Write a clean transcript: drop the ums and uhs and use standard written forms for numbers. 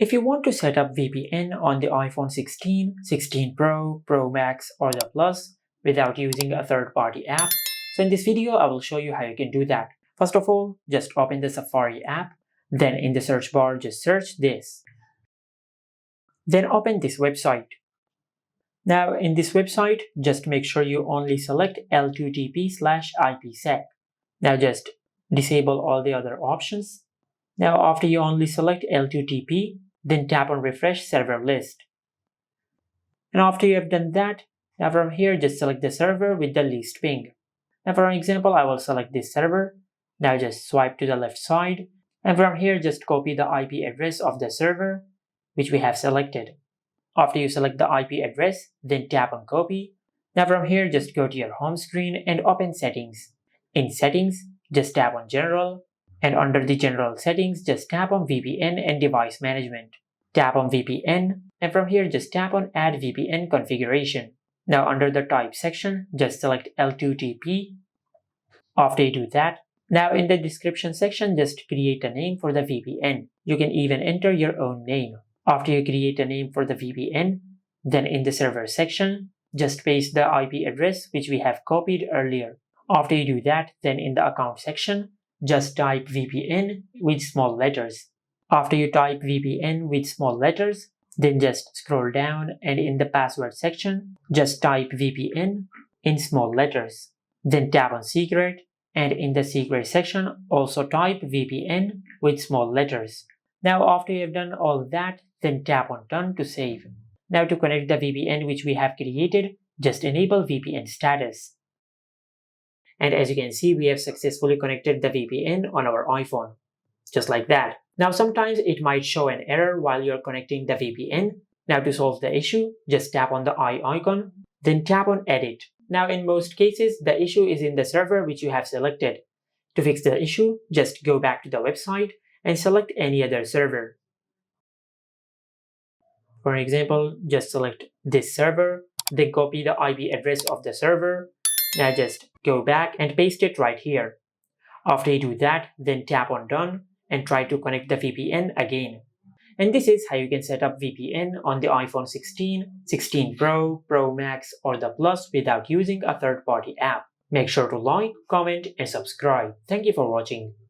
If you want to set up VPN on the iPhone 16, 16 Pro, Pro Max, or the Plus without using a third-party app, so in this video I will show you how you can do that. First of all, just open the Safari app, then in the search bar just search this. Then open this website. Now in this website, just make sure you only select L2TP/IPsec. Now just disable all the other options. Now after you only select L2TP, then tap on refresh server list. And after you have done that, now from here just select the server with the least ping. Now for an example, I will select this server. Now just swipe to the left side, and from here just copy the IP address of the server which we have selected. After you select the IP address, then tap on copy. Now from here just go to your home screen and open settings. In settings, just tap on general, and under the general settings just tap on VPN and device management. Tap on VPN, and from here just tap on add VPN configuration. Now under the type section, just select L2TP. After you do that, now in the description section just create a name for the VPN. You can even enter your own name. After you create a name for the VPN, then in the server section, just paste the IP address which we have copied earlier. After you do that, then in the account section, just type VPN with small letters. After you type VPN with small letters, then just scroll down and in the password section, just type VPN in small letters. Then tap on secret, and in the secret section, also type VPN with small letters. Now after you have done all that, then tap on done to save. Now to connect the VPN which we have created, just enable VPN status. And as you can see, we have successfully connected the VPN on our iPhone. Just like that. Now sometimes it might show an error while you're connecting the VPN. Now to solve the issue, just tap on the eye icon, then tap on edit. Now in most cases, the issue is in the server which you have selected. To fix the issue, just go back to the website and select any other server. For example, just select this server, then copy the IP address of the server. Now just go back and paste it right here. After you do that, then tap on done and try to connect the VPN again. And this is how you can set up VPN on the iPhone 16, 16 Pro, Pro Max, or the Plus without using a third-party app. Make sure to like, comment, and subscribe. Thank you for watching.